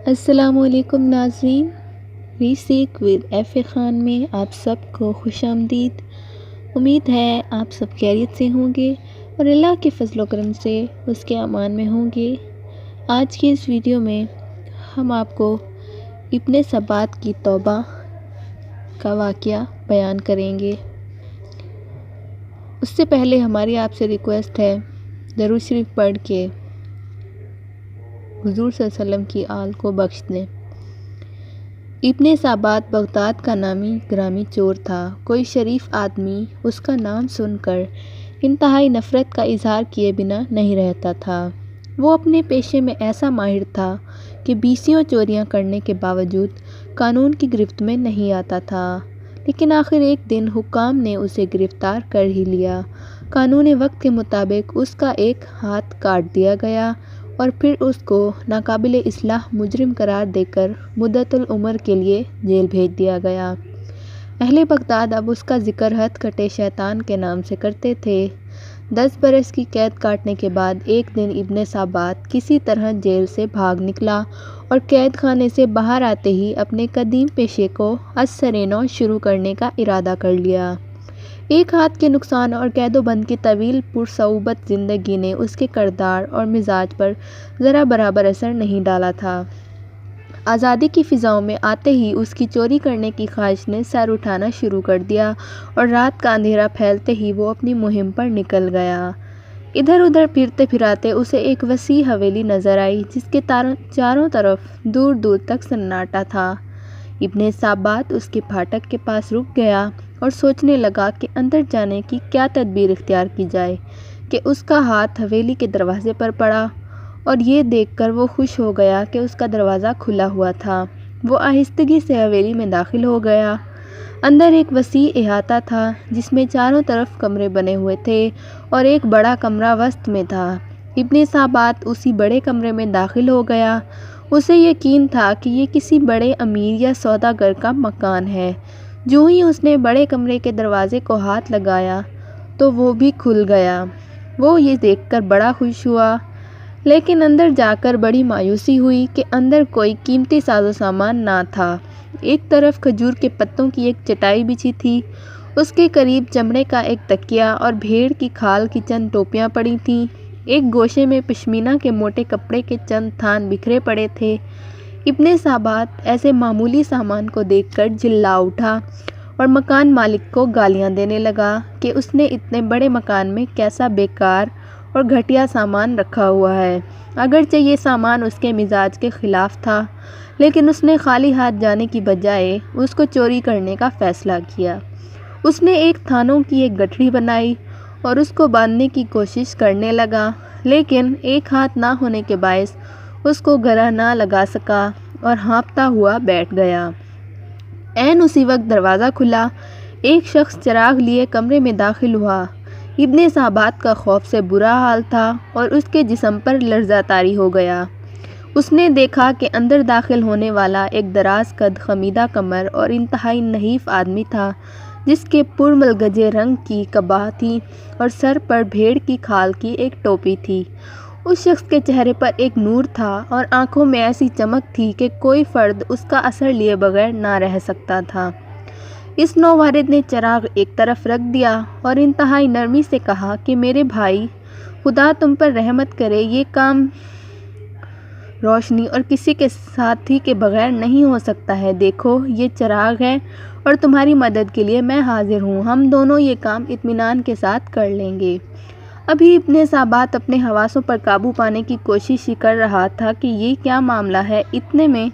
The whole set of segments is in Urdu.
السلام علیکم ناظرین، ری سیک ود ایف اے خان میں آپ سب کو خوش آمدید۔ امید ہے آپ سب خیریت سے ہوں گے اور اللہ کے فضل و کرم سے اس کے امان میں ہوں گے۔ آج کی اس ویڈیو میں ہم آپ کو ابن ثبات کی توبہ کا واقعہ بیان کریں گے۔ اس سے پہلے ہماری آپ سے ریکویسٹ ہے، درود شریف پڑھ کے حضور صلی اللہ علیہ وسلم کی آل کو بخش دیں۔ ابن ثبات بغداد کا نامی گرامی چور تھا۔ کوئی شریف آدمی اس کا نام سن کر انتہائی نفرت کا اظہار کیے بنا نہیں رہتا تھا۔ وہ اپنے پیشے میں ایسا ماہر تھا کہ بیسیوں چوریاں کرنے کے باوجود قانون کی گرفت میں نہیں آتا تھا، لیکن آخر ایک دن حکام نے اسے گرفتار کر ہی لیا۔ قانون وقت کے مطابق اس کا ایک ہاتھ کاٹ دیا گیا اور پھر اس کو ناقابل اصلاح مجرم قرار دے کر مدت العمر کے لیے جیل بھیج دیا گیا۔ اہل بغداد اب اس کا ذکر ہتھ کٹے شیطان کے نام سے کرتے تھے۔ 10 برس کی قید کاٹنے کے بعد ایک دن ابن ثبات کسی طرح جیل سے بھاگ نکلا اور قید خانے سے باہر آتے ہی اپنے قدیم پیشے کو از سرِ نو شروع کرنے کا ارادہ کر لیا۔ ایک ہاتھ کے نقصان اور قید و بند کی طویل پرصعوبت زندگی نے اس کے کردار اور مزاج پر ذرا برابر اثر نہیں ڈالا تھا۔ آزادی کی فضاؤں میں آتے ہی اس کی چوری کرنے کی خواہش نے سر اٹھانا شروع کر دیا اور رات کا اندھیرا پھیلتے ہی وہ اپنی مہم پر نکل گیا۔ ادھر ادھر پھرتے پھراتے اسے ایک وسیع حویلی نظر آئی جس کے چاروں طرف دور دور تک سناٹا تھا۔ ابن ثبات اس کے پھاٹک کے پاس رک گیا اور سوچنے لگا کہ اندر جانے کی کیا تدبیر اختیار کی جائے کہ اس کا ہاتھ حویلی کے دروازے پر پڑا اور یہ دیکھ کر وہ خوش ہو گیا کہ اس کا دروازہ کھلا ہوا تھا۔ وہ آہستگی سے حویلی میں داخل ہو گیا۔ اندر ایک وسیع احاطہ تھا جس میں چاروں طرف کمرے بنے ہوئے تھے اور ایک بڑا کمرہ وسط میں تھا۔ ابن ثبات اسی بڑے کمرے میں داخل ہو گیا۔ اسے یقین تھا کہ یہ کسی بڑے امیر یا سوداگر کا مکان ہے۔ جو ہی اس نے بڑے کمرے کے دروازے کو ہاتھ لگایا تو وہ بھی کھل گیا۔ وہ یہ دیکھ کر بڑا خوش ہوا، لیکن اندر جا کر بڑی مایوسی ہوئی کہ اندر کوئی قیمتی ساز و سامان نہ تھا۔ ایک طرف کھجور کے پتوں کی ایک چٹائی بچھی تھی، اس کے قریب چمڑے کا ایک تکیہ اور بھیڑ کی کھال کی چند ٹوپیاں پڑی تھیں۔ ایک گوشے میں پشمینہ کے موٹے کپڑے کے چند تھان بکھرے پڑے تھے۔ ابن ثبات ایسے معمولی سامان کو دیکھ کر جلا اٹھا اور مکان مالک کو گالیاں دینے لگا کہ اس نے اتنے بڑے مکان میں کیسا بیکار اور گھٹیا سامان رکھا ہوا ہے۔ اگرچہ یہ سامان اس کے مزاج کے خلاف تھا، لیکن اس نے خالی ہاتھ جانے کی بجائے اس کو چوری کرنے کا فیصلہ کیا۔ اس نے ایک تھانوں کی ایک گٹھڑی بنائی اور اس کو باندھنے کی کوشش کرنے لگا، لیکن ایک ہاتھ نہ ہونے کے باعث اس کو گرہ نہ لگا سکا اور ہانپتا ہوا بیٹھ گیا۔ عین اسی وقت دروازہ کھلا۔ ایک شخص چراغ لیے کمرے میں داخل ہوا۔ ابن ثبات کا خوف سے برا حال تھا اور اس کے جسم پر لرزہ طاری ہو گیا۔ اس نے دیکھا کہ اندر داخل ہونے والا ایک دراز قد، خمیدہ کمر اور انتہائی نحیف آدمی تھا جس کے پرملگجے رنگ کی قبا تھی اور سر پر بھیڑ کی کھال کی ایک ٹوپی تھی۔ اس شخص کے چہرے پر ایک نور تھا اور آنکھوں میں ایسی چمک تھی کہ کوئی فرد اس کا اثر لیے بغیر نہ رہ سکتا تھا۔ اس نووارد نے چراغ ایک طرف رکھ دیا اور انتہائی نرمی سے کہا کہ میرے بھائی، خدا تم پر رحمت کرے، یہ کام روشنی اور کسی کے ساتھی کے بغیر نہیں ہو سکتا ہے۔ دیکھو، یہ چراغ ہے اور تمہاری مدد کے لیے میں حاضر ہوں۔ ہم دونوں یہ کام اطمینان کے ساتھ کر لیں گے۔ ابھی ابن ثبات اپنے حواسوں پر قابو پانے کی کوشش ہی کر رہا تھا کہ یہ کیا معاملہ ہے۔ اتنے میں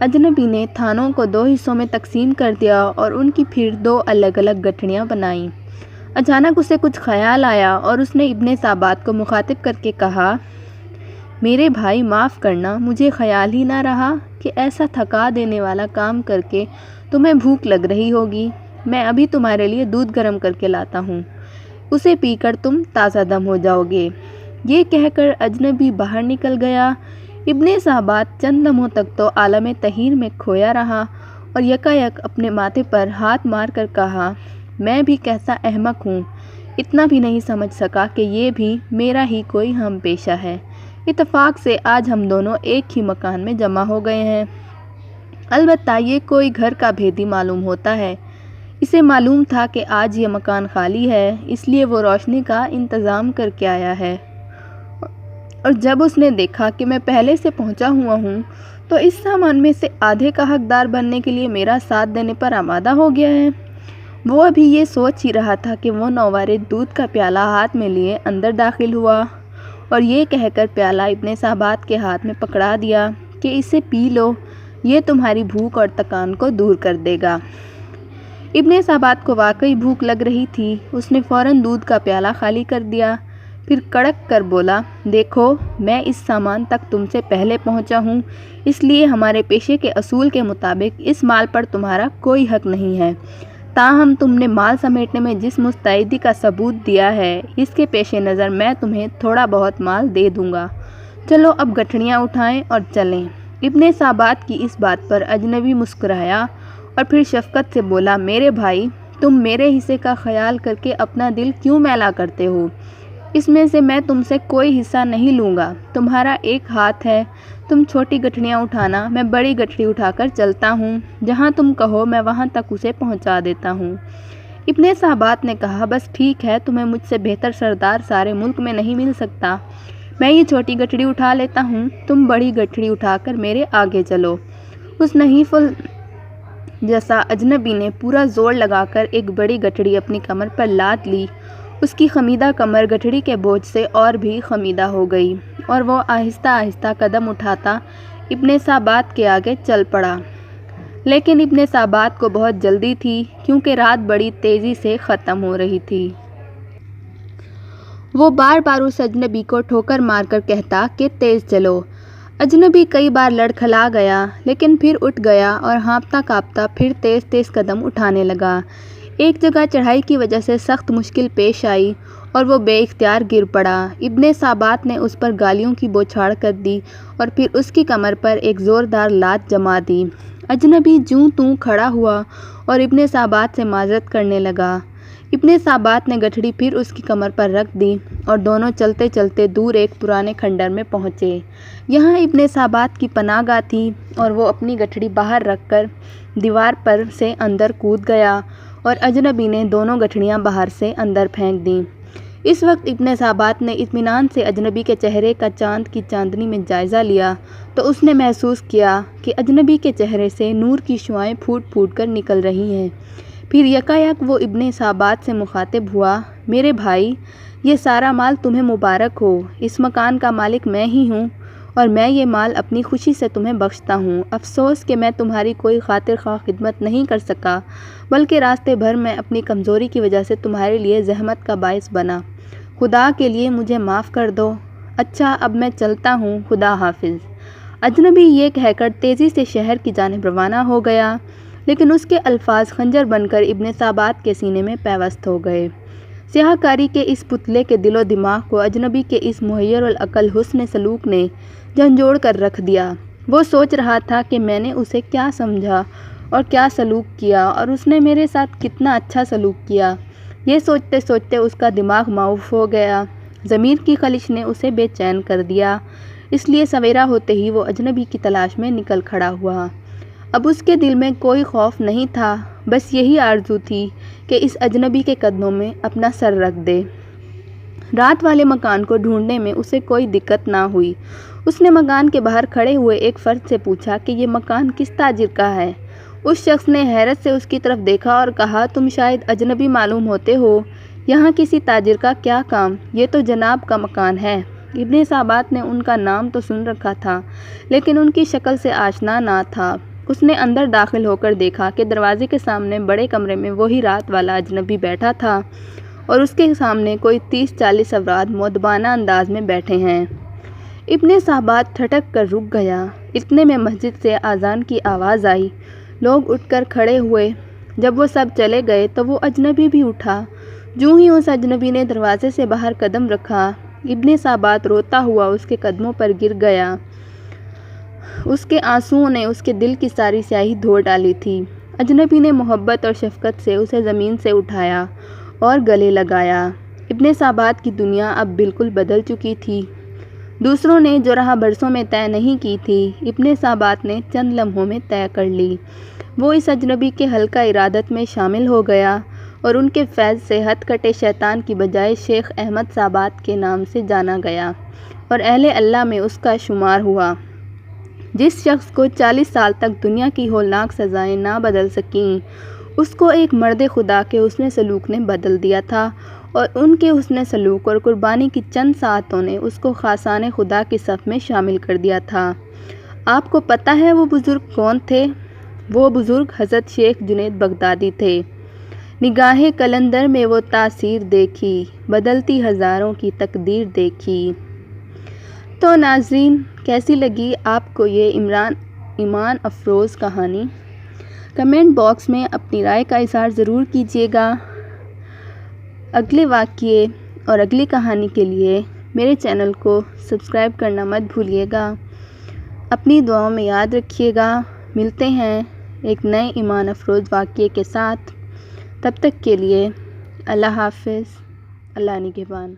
اجنبی نے تھانوں کو 2 حصوں میں تقسیم کر دیا اور ان کی پھر 2 الگ الگ گٹھڑیاں بنائیں۔ اچانک اسے کچھ خیال آیا اور اس نے ابن ثبات کو مخاطب کر کے کہا، میرے بھائی معاف کرنا، مجھے خیال ہی نہ رہا کہ ایسا تھکا دینے والا کام کر کے تمہیں بھوک لگ رہی ہوگی۔ میں ابھی تمہارے لیے دودھ گرم کر کے لاتا ہوں، اسے پی کر تم تازہ دم ہو جاؤ گے۔ یہ کہہ کر اجنبی باہر نکل گیا۔ ابن ثبات چند لمحوں تک تو عالم تحیر میں کھویا رہا اور یکایک اپنے ماتھے پر ہاتھ مار کر کہا، میں بھی کیسا احمق ہوں، اتنا بھی نہیں سمجھ سکا کہ یہ بھی میرا ہی کوئی ہم پیشہ ہے۔ اتفاق سے آج ہم دونوں ایک ہی مکان میں جمع ہو گئے ہیں۔ البتہ یہ کوئی گھر کا بھیدی معلوم ہوتا ہے۔ اسے معلوم تھا کہ آج یہ مکان خالی ہے، اس لیے وہ روشنی کا انتظام کر کے آیا ہے، اور جب اس نے دیکھا کہ میں پہلے سے پہنچا ہوا ہوں تو اس سامان میں سے آدھے کا حقدار بننے کے لیے میرا ساتھ دینے پر آمادہ ہو گیا ہے۔ وہ ابھی یہ سوچ ہی رہا تھا کہ وہ نوارد دودھ کا پیالہ ہاتھ میں لیے اندر داخل ہوا اور یہ کہہ کر پیالہ ابن صابات کے ہاتھ میں پکڑا دیا کہ اسے پی لو، یہ تمہاری بھوک اور تکان کو دور کر دے گا۔ ابن صابات کو واقعی بھوک لگ رہی تھی۔ اس نے فوراً دودھ کا پیالہ خالی کر دیا، پھر کڑک کر بولا، دیکھو میں اس سامان تک تم سے پہلے پہنچا ہوں، اس لیے ہمارے پیشے کے اصول کے مطابق اس مال پر تمہارا کوئی حق نہیں ہے۔ تاہم تم نے مال سمیٹنے میں جس مستعدی کا ثبوت دیا ہے، اس کے پیش نظر میں تمہیں تھوڑا بہت مال دے دوں گا۔ چلو اب گٹھڑیاں اٹھائیں اور چلیں۔ ابن صابات کی اس بات پر اجنبی مسکرایا اور پھر شفقت سے بولا، میرے بھائی، تم میرے حصے کا خیال کر کے اپنا دل کیوں میلا کرتے ہو؟ اس میں سے میں تم سے کوئی حصہ نہیں لوں گا۔ تمہارا ایک ہاتھ ہے، تم چھوٹی گٹھڑیاں اٹھانا، میں بڑی گٹھڑی اٹھا کر چلتا ہوں، جہاں تم کہو میں وہاں تک اسے پہنچا دیتا ہوں۔ ابن صابات نے کہا، بس ٹھیک ہے، تمہیں مجھ سے بہتر سردار سارے ملک میں نہیں مل سکتا۔ میں یہ چھوٹی گٹھڑی اٹھا لیتا ہوں، تم بڑی گٹھڑی اٹھا کر میرے آگے چلو۔ اس نحیف جیسا اجنبی نے پورا زور لگا کر ایک بڑی گٹھڑی اپنی کمر پر لاد لی۔ اس کی خمیدہ کمر گٹھڑی کے بوجھ سے اور بھی خمیدہ ہو گئی اور وہ آہستہ آہستہ قدم اٹھاتا ابن صابات کے آگے چل پڑا۔ لیکن ابن صابات کو بہت جلدی تھی، کیونکہ رات بڑی تیزی سے ختم ہو رہی تھی۔ وہ بار بار اس اجنبی کو ٹھوکر مار کر کہتا کہ تیز چلو۔ اجنبی کئی بار لڑکھلا گیا، لیکن پھر اٹھ گیا اور ہانپتا کانپتا پھر تیز تیز قدم اٹھانے لگا۔ ایک جگہ چڑھائی کی وجہ سے سخت مشکل پیش آئی اور وہ بے اختیار گر پڑا۔ ابن صابات نے اس پر گالیوں کی بوچھاڑ کر دی اور پھر اس کی کمر پر ایک زوردار لات جما دی۔ اجنبی جوں توں کھڑا ہوا اور ابن صابات سے معذرت کرنے لگا۔ ابن صابات نے گٹھڑی پھر اس کی کمر پر رکھ دی اور دونوں چلتے چلتے دور ایک پرانے کھنڈر میں پہنچے۔ یہاں ابن صابات کی پناہ گاہ تھی اور وہ اپنی گٹھڑی باہر رکھ کر دیوار پر سے اندر کود گیا اور اجنبی نے دونوں گٹھڑیاں باہر سے اندر پھینک دیں۔ اس وقت ابن صابات نے اطمینان سے اجنبی کے چہرے کا چاند کی چاندنی میں جائزہ لیا تو اس نے محسوس کیا کہ اجنبی کے چہرے سے نور کی شعاعیں پھوٹ پھوٹ کر نکل رہی ہیں۔ پھر یکایک وہ ابن صابات سے مخاطب ہوا، میرے بھائی، یہ سارا مال تمہیں مبارک ہو۔ اس مکان کا مالک میں ہی ہوں اور میں یہ مال اپنی خوشی سے تمہیں بخشتا ہوں۔ افسوس کہ میں تمہاری کوئی خاطر خواہ خدمت نہیں کر سکا، بلکہ راستے بھر میں اپنی کمزوری کی وجہ سے تمہارے لیے زحمت کا باعث بنا۔ خدا کے لیے مجھے معاف کر دو۔ اچھا اب میں چلتا ہوں، خدا حافظ۔ اجنبی یہ کہہ کر تیزی سے شہر کی جانب روانہ ہو گیا، لیکن اس کے الفاظ خنجر بن کر ابن صابات کے سینے میں پیوست ہو گئے۔ سیاہ کاری کے اس پتلے کے دل و دماغ کو اجنبی کے اس محیر العقل حسن سلوک نے جھنجھوڑ کر رکھ دیا۔ وہ سوچ رہا تھا کہ میں نے اسے کیا سمجھا اور کیا سلوک کیا، اور اس نے میرے ساتھ کتنا اچھا سلوک کیا۔ یہ سوچتے سوچتے اس کا دماغ معاف ہو گیا۔ ضمیر کی خلش نے اسے بے چین کر دیا، اس لیے سویرا ہوتے ہی وہ اجنبی کی تلاش میں نکل کھڑا ہوا۔ اب اس کے دل میں کوئی خوف نہیں تھا، بس یہی آرزو تھی کہ اس اجنبی کے قدموں میں اپنا سر رکھ دے۔ رات والے مکان کو ڈھونڈنے میں اسے کوئی دقت نہ ہوئی۔ اس نے مکان کے باہر کھڑے ہوئے ایک فرد سے پوچھا کہ یہ مکان کس تاجر کا ہے؟ اس شخص نے حیرت سے اس کی طرف دیکھا اور کہا، تم شاید اجنبی معلوم ہوتے ہو، یہاں کسی تاجر کا کیا کام؟ یہ تو جناب کا مکان ہے۔ ابن صابات نے ان کا نام تو سن رکھا تھا، لیکن ان کی شکل سے آشنا نہ تھا۔ اس نے اندر داخل ہو کر دیکھا کہ دروازے کے سامنے بڑے کمرے میں وہی رات والا اجنبی بیٹھا تھا اور اس کے سامنے کوئی 30-40 افراد مؤدبانہ انداز میں بیٹھے ہیں۔ ابن صابات ٹھٹک کر رک گیا۔ اتنے میں مسجد سے اذان کی آواز آئی، لوگ اٹھ کر کھڑے ہوئے۔ جب وہ سب چلے گئے تو وہ اجنبی بھی اٹھا۔ جوں ہی اس اجنبی نے دروازے سے باہر قدم رکھا، ابن صابات روتا ہوا اس کے قدموں پر گر گیا۔ اس کے آنسوؤں نے اس کے دل کی ساری سیاہی دھو ڈالی تھی۔ اجنبی نے محبت اور شفقت سے اسے زمین سے اٹھایا اور گلے لگایا۔ ابن صابات کی دنیا اب بالکل بدل چکی تھی۔ دوسروں نے جو راہ برسوں میں طے نہیں کی تھی، ابن سابات نے چند لمحوں میں طے کر لی۔ وہ اس اجنبی کے حلقہ ارادت میں شامل ہو گیا اور ان کے فیض سے ہتھ کٹے شیطان کی بجائے شیخ احمد سابات کے نام سے جانا گیا اور اہل اللہ میں اس کا شمار ہوا۔ جس شخص کو 40 سال تک دنیا کی ہولناک سزائیں نہ بدل سکیں، اس کو ایک مرد خدا کے حسن سلوک نے بدل دیا تھا، اور ان کے حسن سلوک اور قربانی کی چند ساعتوں نے اس کو خاصان خدا کی صف میں شامل کر دیا تھا۔ آپ کو پتہ ہے وہ بزرگ کون تھے؟ وہ بزرگ حضرت شیخ جنید بغدادی تھے۔ نگاہ قلندر میں وہ تاثیر دیکھی، بدلتی ہزاروں کی تقدیر دیکھی۔ تو ناظرین، کیسی لگی آپ کو یہ ایمان افروز کہانی؟ کمنٹ باکس میں اپنی رائے کا اظہار ضرور کیجیے گا۔ اگلے واقعے اور اگلی کہانی کے لیے میرے چینل کو سبسکرائب کرنا مت بھولیے گا۔ اپنی دعاؤں میں یاد رکھیے گا۔ ملتے ہیں ایک نئے ایمان افروز واقعے کے ساتھ۔ تب تک کے لیے اللہ حافظ، اللہ نگہبان۔